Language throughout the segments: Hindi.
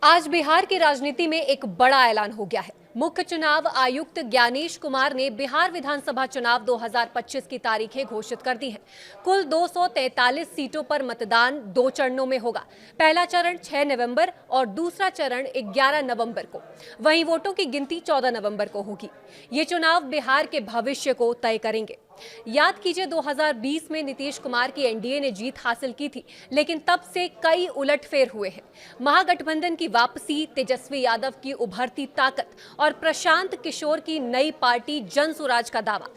आज बिहार की राजनीति में एक बड़ा ऐलान हो गया है। मुख्य चुनाव आयुक्त ज्ञानेश कुमार ने बिहार विधानसभा चुनाव 2025 की तारीखें घोषित कर दी हैं। कुल 243 सीटों पर मतदान 2 चरणों में होगा। पहला चरण 6 नवंबर और दूसरा चरण 11 नवंबर को। वहीं वोटों की गिनती 14 नवंबर को होगी। ये चुनाव बिहार के भविष्य को तय करेंगे। याद कीजिए 2020 में नीतीश कुमार की एनडीए ने जीत हासिल की थी, लेकिन तब से कई उलटफेर हुए हैं। महागठबंधन की वापसी, तेजस्वी यादव की उभरती ताकत और प्रशांत किशोर की नई पार्टी जन स्वराज का दावा।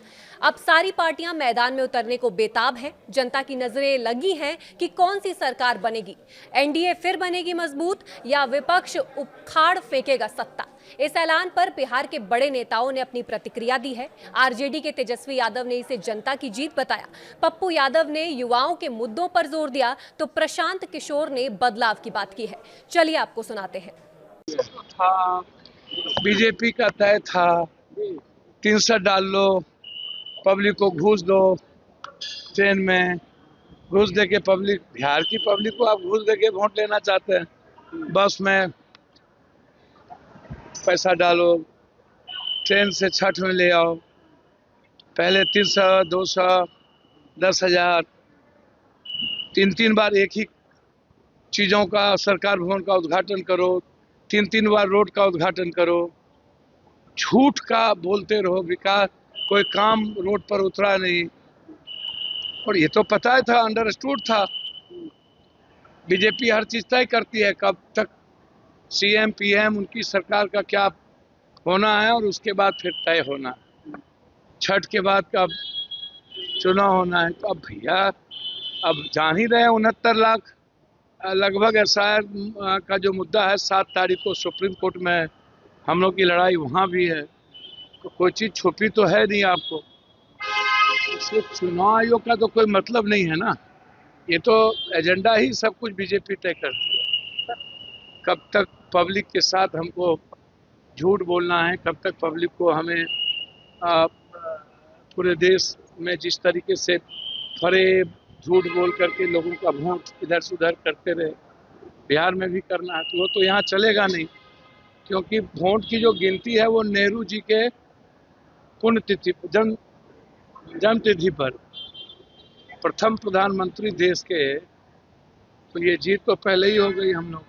अब सारी पार्टियां मैदान में उतरने को बेताब है। जनता की नजरें लगी हैं कि कौन सी सरकार बनेगी। एनडीए फिर बनेगी मजबूत या विपक्ष उखाड़ फेंकेगा सत्ता। इस ऐलान पर बिहार के बड़े नेताओं ने अपनी प्रतिक्रिया दी है। आरजेडी के तेजस्वी यादव ने इसे जनता की जीत बताया। पप्पू यादव ने युवाओं के मुद्दों पर जोर दिया, तो प्रशांत किशोर ने बदलाव की बात की है। चलिए आपको सुनाते हैं। था बीजेपी का तय था 300 डाल लो, पब्लिक को घूस दो। ट्रेन में घूस दे के पब्लिक, बिहार की पब्लिक को आप घूस दे के वोट लेना चाहते हैं। बस में पैसा डालो, ट्रेन से छठ में ले आओ। पहले 300, 200, 10,000, 3 बार एक ही चीजों का सरकार भवन का उद्घाटन करो, 3 बार रोड का उद्घाटन करो। झूठ का बोलते रहो, विकास कोई काम रोड पर उतरा नहीं। और ये तो पता ही था, अंडरस्टूड था। बीजेपी हर चीज तय करती है, कब तक सीएम पीएम उनकी सरकार का क्या होना है और उसके बाद फिर तय होना। छठ के बाद कब चुनाव होना है। तो अब भैया, अब जान ही रहे हैं 69 लाख लगभग एसआईआर का जो मुद्दा है, 7 तारीख को सुप्रीम कोर्ट में हम लोग की लड़ाई वहां भी है। तो कोई चीज छुपी तो है नहीं आपको। इसलिए चुनाव आयोग का तो कोई मतलब नहीं है ना। ये तो एजेंडा ही सब कुछ बीजेपी तय करती है। कब तक पब्लिक के साथ हमको झूठ बोलना है, कब तक पब्लिक को हमें पूरे देश में जिस तरीके से फरेब झूठ बोल करके लोगों का वोट इधर से उधर करते रहे, बिहार में भी करना है। तो वो तो यहाँ चलेगा नहीं, क्योंकि वोट की जो गिनती है वो नेहरू जी के पुण्यतिथि जन्म तिथि पर, प्रथम प्रधानमंत्री देश के। तो ये जीत तो पहले ही हो गई हम लोग,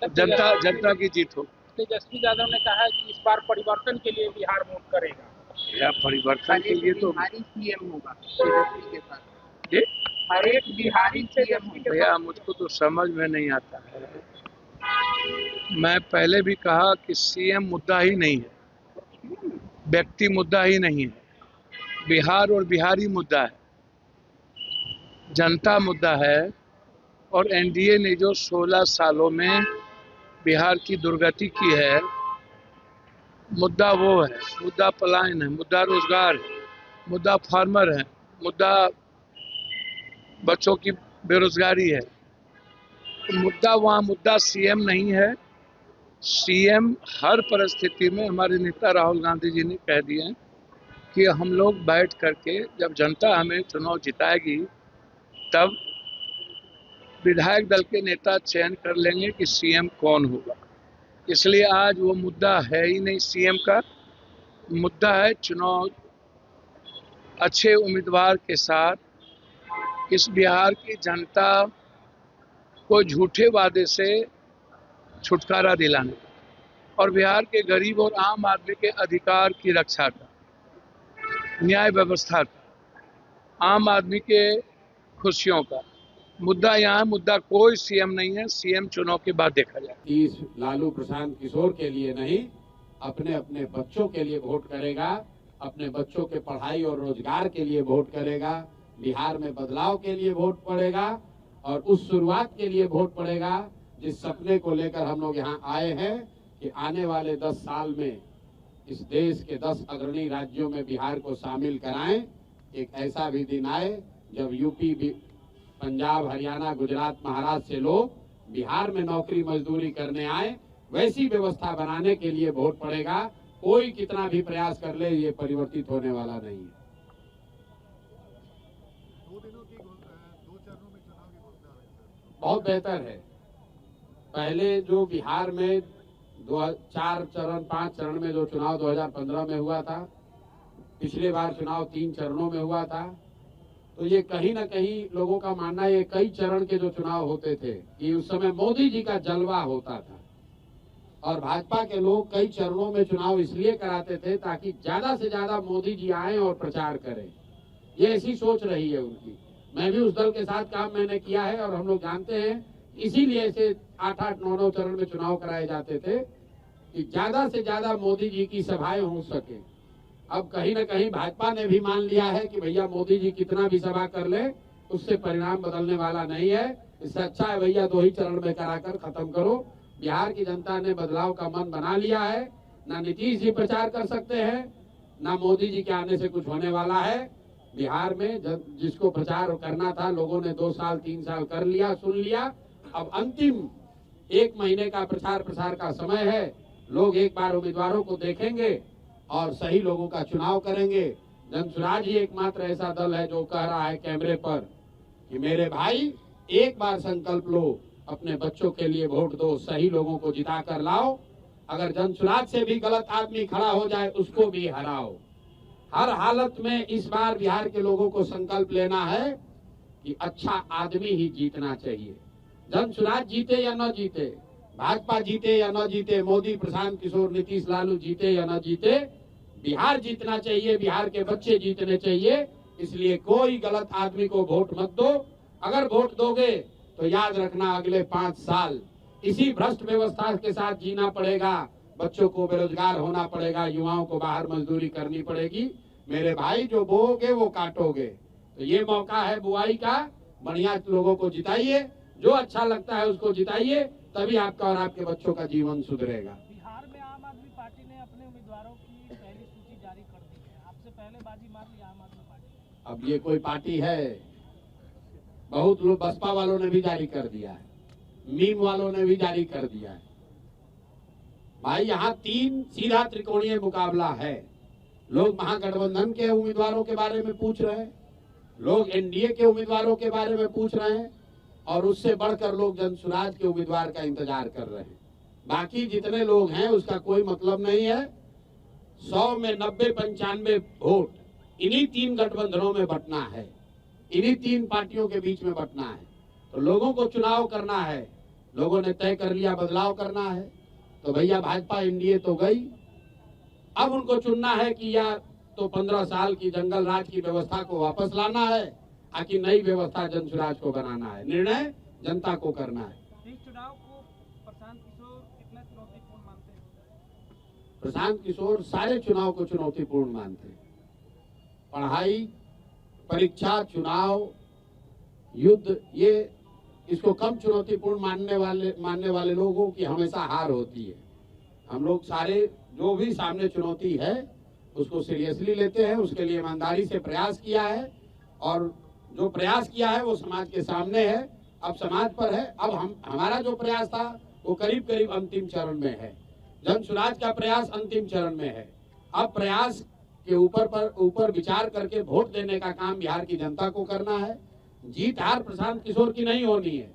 जनता की जीत हो। तेजस्वी यादव ने कहा है कि इस बार परिवर्तन के लिए बिहार वोट करेगा। या परिवर्तन के लिए तो बिहारी सीएम होगा तेजस्वी के साथ। ये हर एक बिहारी सीएम भैया मुझको तो समझ में नहीं आता है। मैं पहले भी कहा कि सीएम मुद्दा ही नहीं है, व्यक्ति मुद्दा ही नहीं है। बिहार और बिहारी मुद्दा है, जनता मुद्दा है। और एनडीए ने जो 16 सालों में बिहार की दुर्गति की है, मुद्दा वो है। मुद्दा पलायन है, मुद्दा रोजगार है, मुद्दा फार्मर है, मुद्दा बच्चों की बेरोजगारी है। तो मुद्दा सीएम नहीं है। सीएम हर परिस्थिति में, हमारे नेता राहुल गांधी जी ने कह दिए हैं कि हम लोग बैठ करके, जब जनता हमें चुनाव जिताएगी तब विधायक दल के नेता चयन कर लेंगे कि सीएम कौन होगा। इसलिए आज वो मुद्दा है ही नहीं सीएम का। मुद्दा है चुनाव अच्छे उम्मीदवार के साथ इस बिहार की जनता को झूठे वादे से छुटकारा दिलाने और बिहार के गरीब और आम आदमी के अधिकार की रक्षा का, न्याय व्यवस्था का, आम आदमी के खुशियों का मुद्दा यहाँ। मुद्दा कोई सीएम नहीं है, सीएम चुनाव के बाद देखा जाए। इस लालू प्रशांत किशोर के लिए नहीं, अपने अपने बच्चों के लिए वोट करेगा, अपने बच्चों के पढ़ाई और रोजगार के लिए वोट करेगा, बिहार में बदलाव के लिए वोट पड़ेगा और उस शुरुआत के लिए वोट पड़ेगा जिस सपने को लेकर हम लोग यहाँ आए हैं कि आने वाले 10 साल में इस देश के 10 अग्रणी राज्यों में बिहार को शामिल कराएं। एक ऐसा भी दिन आए जब यूपी, पंजाब, हरियाणा, गुजरात, महाराष्ट्र से लोग बिहार में नौकरी मजदूरी करने आए। वैसी व्यवस्था बनाने के लिए वोट पड़ेगा। कोई कितना भी प्रयास कर ले, ये परिवर्तित होने वाला नहीं है। 2 चरणों में चुनाव की घोषणा है। बहुत बेहतर है। पहले जो बिहार में 5 चरण में जो चुनाव 2015 में हुआ था, पिछले बार चुनाव 3 चरणों में हुआ था, तो ये कहीं ना कहीं लोगों का मानना है ये कई चरण के जो चुनाव होते थे कि उस समय मोदी जी का जलवा होता था और भाजपा के लोग कई चरणों में चुनाव इसलिए कराते थे ताकि ज्यादा से ज्यादा मोदी जी आए और प्रचार करें। ये ऐसी सोच रही है उनकी। मैं भी उस दल के साथ काम मैंने किया है और हम लोग जानते हैं, इसीलिए ऐसे 8-8, 9-9 चरण में चुनाव कराए जाते थे कि ज्यादा से ज्यादा मोदी जी की सभाएं हो सके। अब कहीं ना कहीं भाजपा ने भी मान लिया है कि भैया मोदी जी कितना भी सभा कर ले उससे परिणाम बदलने वाला नहीं है, इससे अच्छा है भैया 2 ही चरण में कराकर खत्म करो। बिहार की जनता ने बदलाव का मन बना लिया है, ना नीतीश जी प्रचार कर सकते हैं, ना मोदी जी के आने से कुछ होने वाला है। बिहार में जिसको प्रचार करना था लोगों ने 2 साल 3 साल कर लिया, सुन लिया। अब अंतिम 1 महीने का प्रचार का समय है। लोग एक बार उम्मीदवारों को देखेंगे और सही लोगों का चुनाव करेंगे। जनसुराज ही एकमात्र ऐसा दल है जो कह रहा है कैमरे पर कि मेरे भाई एक बार संकल्प लो, अपने बच्चों के लिए वोट दो, सही लोगों को जिता कर लाओ। अगर जनसुराज से भी गलत आदमी खड़ा हो जाए उसको भी हराओ। हर हालत में इस बार बिहार के लोगों को संकल्प लेना है कि अच्छा आदमी ही जीतना चाहिए। जनसुराज जीते या न जीते, भाजपा जीते या न जीते, मोदी, प्रशांत किशोर, नीतीश, लालू जीते या न जीते, बिहार जीतना चाहिए, बिहार के बच्चे जीतने चाहिए। इसलिए कोई गलत आदमी को वोट मत दो। अगर वोट दोगे तो याद रखना अगले 5 साल इसी भ्रष्ट व्यवस्था के साथ जीना पड़ेगा। बच्चों को बेरोजगार होना पड़ेगा, युवाओं को बाहर मजदूरी करनी पड़ेगी। मेरे भाई जो बोओगे वो काटोगे। तो ये मौका है बुआई का, बढ़िया लोगों को जिताइए, जो अच्छा लगता है उसको जिताइए, तभी आपका और आपके बच्चों का जीवन सुधरेगा। बिहार में आम आदमी पार्टी ने अपने उम्मीदवारों की पहली सूची जारी कर दी है। आपसे पहले बाजी मार ली आम आदमी पार्टी। अब ये कोई पार्टी है? बहुत लोग, बसपा वालों ने भी जारी कर दिया है, मीम वालों ने भी जारी कर दिया है। भाई यहाँ 3 सीधा त्रिकोणीय मुकाबला है। लोग महागठबंधन के उम्मीदवारों के बारे में पूछ रहे हैं, लोग एनडीए के उम्मीदवारों के बारे में पूछ रहे हैं और उससे बढ़कर लोग जनसुराज के उम्मीदवार का इंतजार कर रहे हैं। बाकी जितने लोग हैं उसका कोई मतलब नहीं है। 100 में 90-95 वोट इन्हीं 3 गठबंधनों में बंटना है, इन्हीं 3 पार्टियों के बीच में बंटना है। तो लोगों को चुनाव करना है, लोगों ने तय कर लिया बदलाव करना है। तो भैया भाजपा एनडीए तो गई, अब उनको चुनना है कि या तो 15 साल की जंगल राज की व्यवस्था को वापस लाना है, आखिर नई व्यवस्था जनसुराज को बनाना है। निर्णय जनता को करना है। इस चुनाव को प्रशांत किशोर कितना चुनौतीपूर्ण मानते हैं? प्रशांत किशोर सारे चुनाव को चुनौतीपूर्ण मानते हैं। पढ़ाई, परीक्षा, चुनाव, युद्ध, ये इसको कम चुनौतीपूर्ण मानने वाले लोगों की हमेशा हार होती है। हम लोग सारे जो भी सामने चुनौती है उसको सीरियसली लेते हैं, उसके लिए ईमानदारी से प्रयास किया है और जो प्रयास किया है वो समाज के सामने है, अब समाज पर है। अब हमारा जो प्रयास था वो करीब करीब अंतिम चरण में है। जनसुराज का प्रयास अंतिम चरण में है। अब प्रयास के ऊपर विचार करके वोट देने का काम बिहार की जनता को करना है। जीत हार प्रशांत किशोर की नहीं होनी है,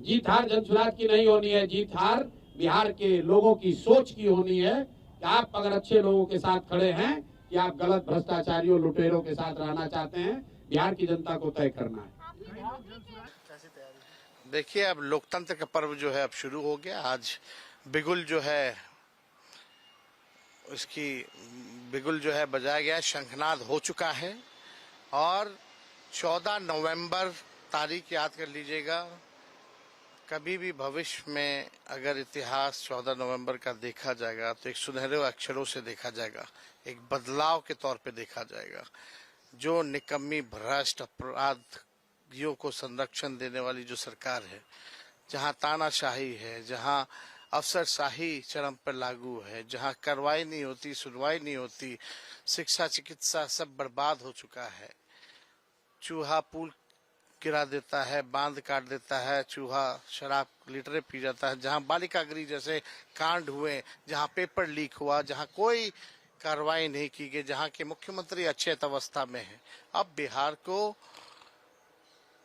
जीत हार जनसुराज की नहीं होनी है, जीत हार बिहार के लोगों की सोच की होनी है कि आप अगर अच्छे लोगों के साथ खड़े हैं कि आप गलत भ्रष्टाचारियों, लुटेरों के साथ रहना चाहते हैं, बिहार की जनता को तय करना है। देखिए, अब लोकतंत्र का पर्व जो है अब शुरू हो गया। आज बिगुल जो है उसकी बिगुल जो है बजाया गया, शंखनाद हो चुका है और 14 नवंबर तारीख याद कर लीजिएगा। कभी भी भविष्य में अगर इतिहास 14 नवंबर का देखा जाएगा तो एक सुनहरे अक्षरों से देखा जाएगा, एक बदलाव के तौर पे देखा जाएगा। जो निकम्मी, भ्रष्ट, अपराधियों को संरक्षण देने वाली जो सरकार है, जहां तानाशाही है, जहां अफसरशाही चरम पर लागू है, जहां कार्रवाई नहीं होती, सुनवाई नहीं होती, शिक्षा, चिकित्सा सब बर्बाद हो चुका है। चूहा पुल गिरा देता है, बांध काट देता है, चूहा शराब लीटरें पी जाता है। जहां बालिका गृह जैसे कांड हुए, जहां पेपर लीक हुआ, जहां कोई कार्रवाई नहीं की गई, जहां के मुख्यमंत्री अचेत अवस्था में है। अब बिहार को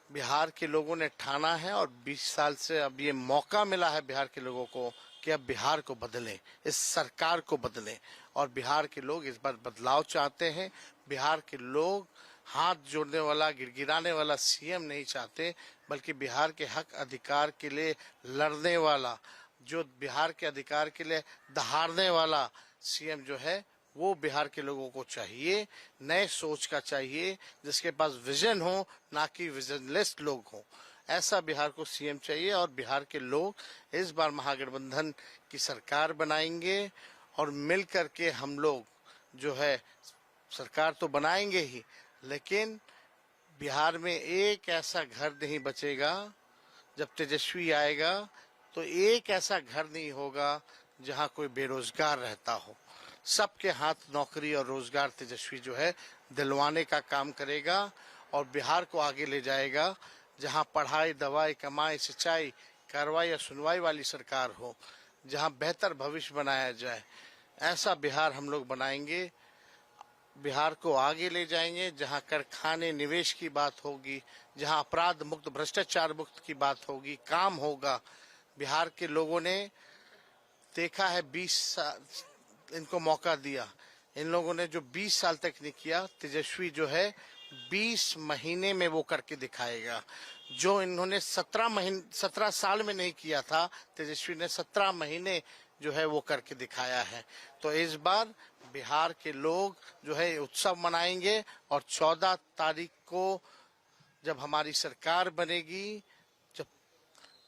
बिहार के लोगों ने ठाना है और 20 साल से अब ये मौका मिला है बिहार के लोगों को कि अब बिहार को बदलें, इस सरकार को बदलें। और बिहार के लोग इस बार बदलाव चाहते हैं। बिहार के लोग हाथ जोड़ने वाला, गिड़गिड़ाने वाला सीएम नहीं चाहते, बल्कि बिहार के हक अधिकार के लिए लड़ने वाला, जो बिहार के अधिकार के लिए दहाड़ने वाला सीएम जो है वो बिहार के लोगों को चाहिए। नए सोच का चाहिए, जिसके पास विजन हो, ना कि विजनलेस लोग हो। ऐसा बिहार को सीएम चाहिए और बिहार के लोग इस बार महागठबंधन की सरकार बनाएंगे और मिल करके हम लोग जो है सरकार तो बनाएंगे ही, लेकिन बिहार में एक ऐसा घर नहीं बचेगा। जब तेजस्वी आएगा तो एक ऐसा घर नहीं होगा जहां कोई बेरोजगार रहता हो। सबके हाथ नौकरी और रोजगार तेजस्वी जो है दिलवाने का काम करेगा और बिहार को आगे ले जाएगा, जहां पढ़ाई, दवाई, कमाई, सिंचाई, कार्रवाई या सुनवाई वाली सरकार हो, जहां बेहतर भविष्य बनाया जाए। ऐसा बिहार हम लोग बनाएंगे, बिहार को आगे ले जाएंगे, जहां कारखाने, निवेश की बात होगी, जहां अपराध मुक्त, भ्रष्टाचार मुक्त की बात होगी, काम होगा। बिहार के लोगों ने देखा है, 20 साल इनको मौका दिया, इन लोगों ने जो 20 साल तक नहीं किया, तेजस्वी जो है 20 महीने में वो करके दिखाएगा। जो इन्होंने 17 साल में नहीं किया था, तेजस्वी ने 17 महीने जो है वो करके दिखाया है। तो इस बार बिहार के लोग जो है उत्सव मनाएंगे और 14 तारीख को जब हमारी सरकार बनेगी, जब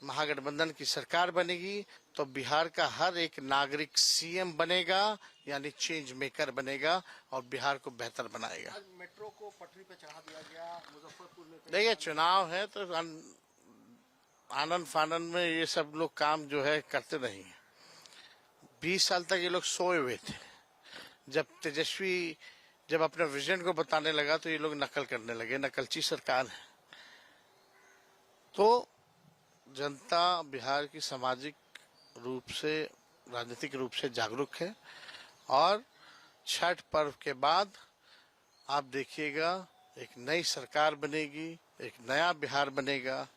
महागठबंधन की सरकार बनेगी, तो बिहार का हर एक नागरिक सीएम बनेगा, यानी चेंज मेकर बनेगा और बिहार को बेहतर बनाएगा। मेट्रो को पटरी पे चढ़ा दिया गया, मुजफ्फरपुर में देखिए चुनाव है तो आनंद फानंद में ये सब लोग काम जो है करते नहीं है। 20 साल तक ये लोग सोए हुए थे। जब तेजस्वी जब अपने विजन को बताने लगा तो ये लोग नकल करने लगे। नकलची सरकार है। तो जनता बिहार की सामाजिक रूप से, राजनीतिक रूप से जागरूक है और छठ पर्व के बाद आप देखिएगा एक नई सरकार बनेगी, एक नया बिहार बनेगा।